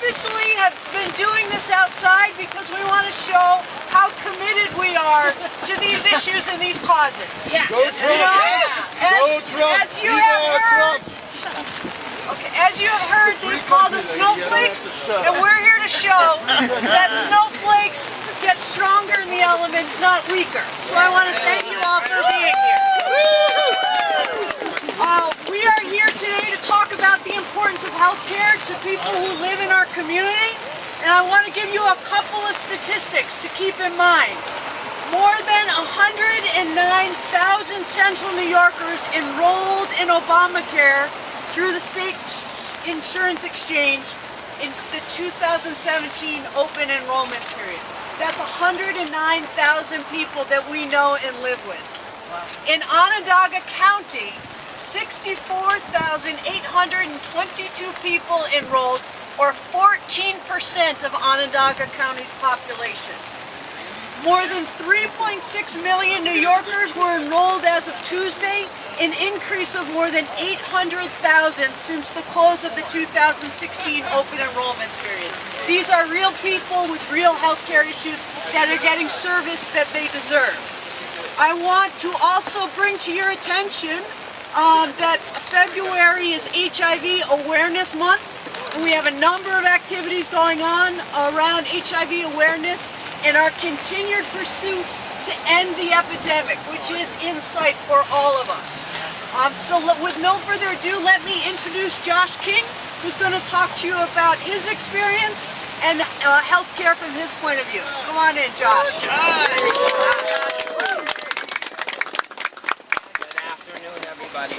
purposely have been doing this outside because we want to show how committed we are to these issues and these causes. Yeah. Go Trump! As you have heard, as you have heard, they've called us snowflakes, and we're here to show that snowflakes get stronger in the elements, not weaker. So I want to thank you all for being here. We are here today to talk about the importance of healthcare to people who live in our community, and I want to give you a couple of statistics to keep in mind. More than 109,000 Central New Yorkers enrolled in Obamacare through the state insurance exchange in the 2017 open enrollment period. That's 109,000 people that we know and live with. In Onondaga County, 64,822 people enrolled, or 14% of Onondaga County's population. More than 3.6 million New Yorkers were enrolled as of Tuesday, an increase of more than 800,000 since the close of the 2016 open enrollment period. These are real people with real health care issues that are getting service that they deserve. I want to also bring to your attention that February is HIV Awareness Month, and we have a number of activities going on around HIV awareness and our continued pursuit to end the epidemic, which is in sight for all of us. So with no further ado, let me introduce Josh King, who's going to talk to you about his experience and healthcare from his point of view. Come on in, Josh.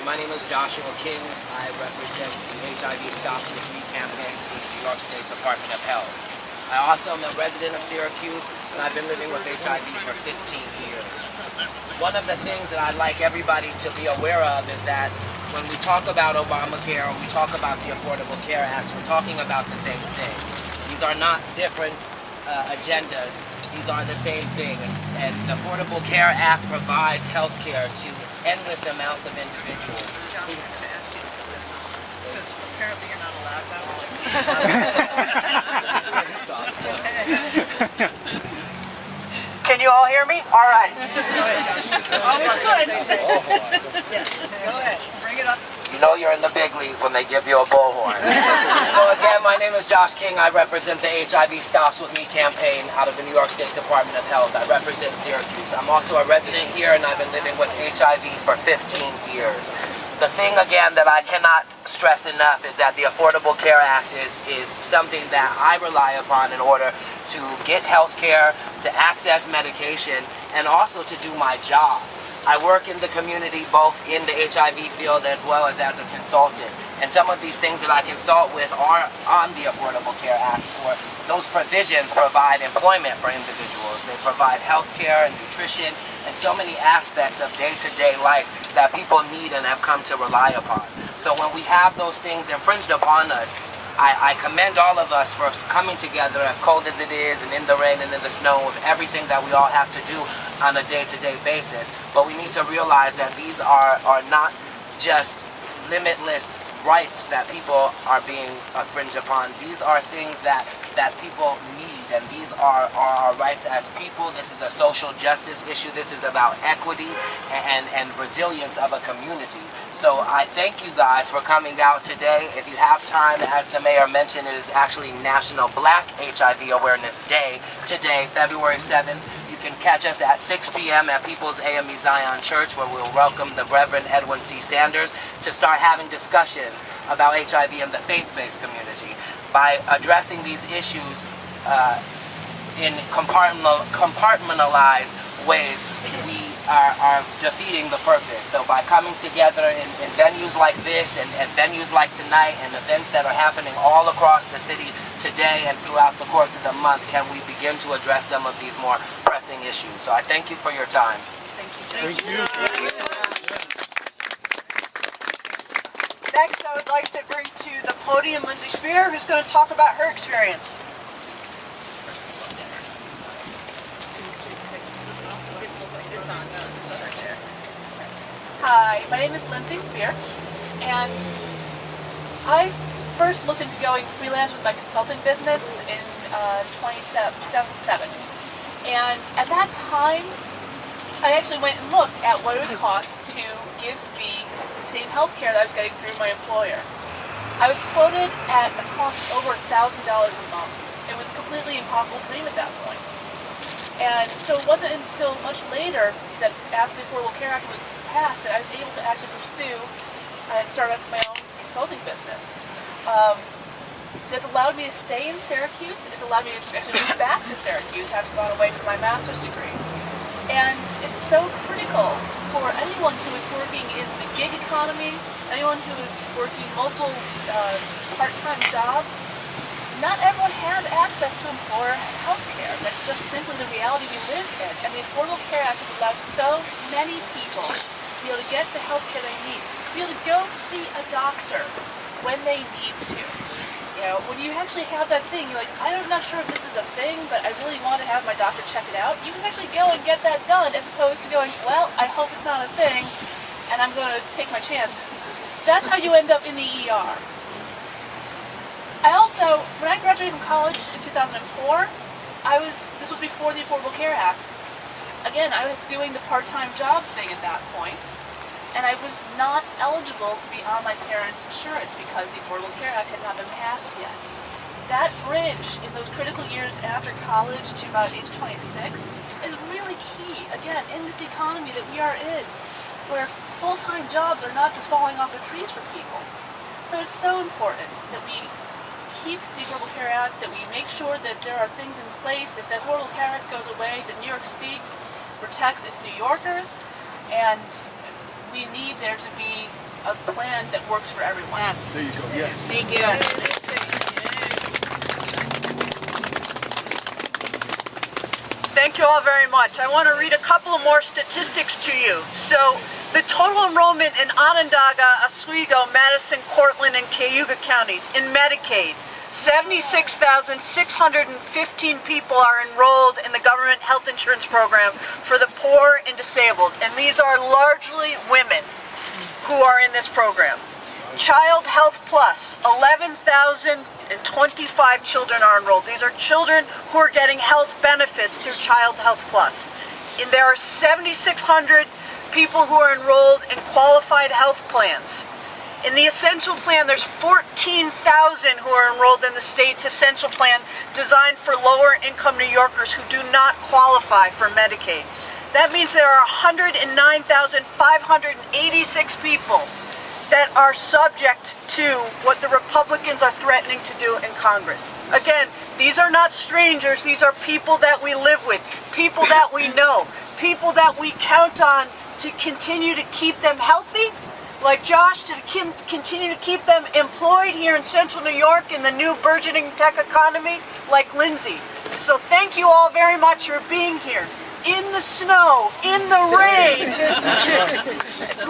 My name is Joshua King. I represent the HIV Stops With Me campaign with the New York State Department of Health. I also am a resident of Syracuse, and I've been living with HIV for 15 years. One of the things that I'd like everybody to be aware of is that when we talk about Obamacare or we talk about the Affordable Care Act, we're talking about the same thing. These are not different agendas. These are the same thing. And the Affordable Care Act provides health care to endless amounts of individuals. Josh, I'm going to ask you this, because apparently you're not allowed now. Can you all hear me? All right. Go ahead, Josh. Always good. Yeah. Go ahead. Bring it up. You know you're in the big leagues when they give you a bullhorn. So again, my name is Josh King. I represent the HIV Stops With Me campaign out of the New York State Department of Health. I represent Syracuse. I'm also a resident here, and I've been living with HIV for 15 years. The thing, again, that I cannot stress enough is that the Affordable Care Act is something that I rely upon in order to get health care, to access medication, and also to do my job. I work in the community both in the HIV field as well as a consultant. And some of these things that I consult with are on the Affordable Care Act, or those provisions provide employment for individuals. They provide health care and nutrition and so many aspects of day-to-day life that people need and have come to rely upon. So when we have those things infringed upon us, I commend all of us for coming together, as cold as it is, and in the rain and in the snow, with everything that we all have to do on a day-to-day basis. But we need to realize that these are not just limitless rights that people are being infringed upon. These are things that people need, and these are our rights as people. This is a social justice issue. This is about equity and resilience of a community. So I thank you guys for coming out today. If you have time, as the mayor mentioned, it is actually National Black HIV Awareness Day today, February 7th. You can catch us at 6 p.m. at People's AME Zion Church, where we'll welcome the Reverend Edwin C. Sanders to start having discussions about HIV in the faith-based community. By addressing these issues in compartmentalized ways, we are defeating the purpose. So by coming together in venues like this and venues like tonight and events that are happening all across the city today and throughout the course of the month, can we begin to address some of these more pressing issues. So I thank you for your time. Thank you. Thank you. Next, I would like to bring to the podium Lindsay Spear, who's going to talk about her experience. Hi, my name is Lindsay Spear, and I first looked into going freelance with my consulting business in 2007. And at that time, I actually went and looked at what it would cost to give me the same health care that I was getting through my employer. I was quoted at a cost over $1,000 a month. It was completely impossible to dream at that point. And so it wasn't until much later that after the Affordable Care Act was passed that I was able to actually pursue and start up my own consulting business. This allowed me to stay in Syracuse. It's allowed me to actually move back to Syracuse, having gone away from my master's degree. And it's so critical for anyone who is working in the gig economy, anyone who is working multiple part-time jobs. Not everyone has access to employer health care. That's just simply the reality we live in. And the Affordable Care Act has allowed so many people to be able to get the health care they need, to be able to go see a doctor when they need to. You know, when you actually have that thing, you're like, I'm not sure if this is a thing, but I really want to have my doctor check it out. You can actually go and get that done, as opposed to going, well, I hope it's not a thing, and I'm going to take my chances. That's how you end up in the ER. I also, when I graduated from college in 2004, this was before the Affordable Care Act. Again, I was doing the part-time job thing at that point, and I was not eligible to be on my parents' insurance because the Affordable Care Act had not been passed yet. That bridge in those critical years after college to about age 26 is really key, again, in this economy that we are in, where full-time jobs are not just falling off the trees for people. So it's so important that we keep the Affordable Care Act, that we make sure that there are things in place. If the Affordable Care Act goes away, that New York State protects its New Yorkers, and we need there to be a plan that works for everyone. Yes. There you go. Yes. Thank you. Thank you all very much. I want to read a couple of more statistics to you. So the total enrollment in Onondaga, Oswego, Madison, Cortland, and Cayuga counties in Medicaid, 76,615 people are enrolled in the government health insurance program for the poor and disabled, and these are largely women who are in this program. Child Health Plus, 11,025 children are enrolled. These are children who are getting health benefits through Child Health Plus. And there are 7,600 people who are enrolled in qualified health plans. In the Essential Plan, there's 14,000 who are enrolled in the state's Essential Plan, designed for lower income New Yorkers who do not qualify for Medicaid. That means there are 109,586 people that are subject to what the Republicans are threatening to do in Congress. Again, these are not strangers. These are people that we live with, people that we know, people that we count on to continue to keep them healthy, like Josh, to continue to keep them employed here in Central New York in the new burgeoning tech economy, like Lindsay. So thank you all very much for being here. In the snow, in the rain.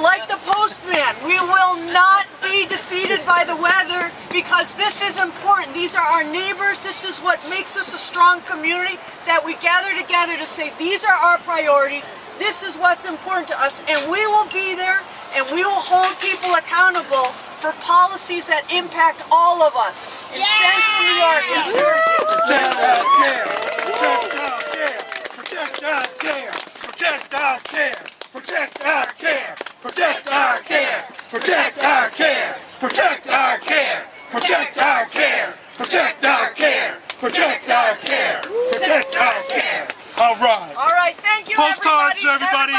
Like the postman, we will not be defeated by the weather, because this is important. These are our neighbors. This is what makes us a strong community, that we gather together to say these are our priorities. This is what's important to us, and we will be there, and we will hold people accountable for policies that impact all of us in Central New York and Syracuse. Protect our care. Protect our care. Protect our care. Protect our care. Protect our care. Protect our care. Protect our care. Protect our care. Protect our care. Protect our care. All right. All right. Thank you, Postcards, everybody.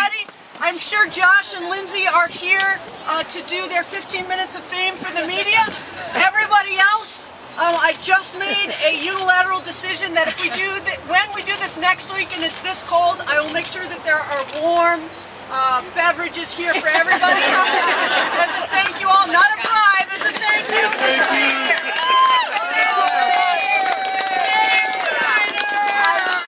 I'm sure Josh and Lindsay are here to do their 15 minutes of fame for the media. Everybody else, I just made a unilateral decision that if we do when we do this next week and it's this cold, I will make sure that there are warm beverages here for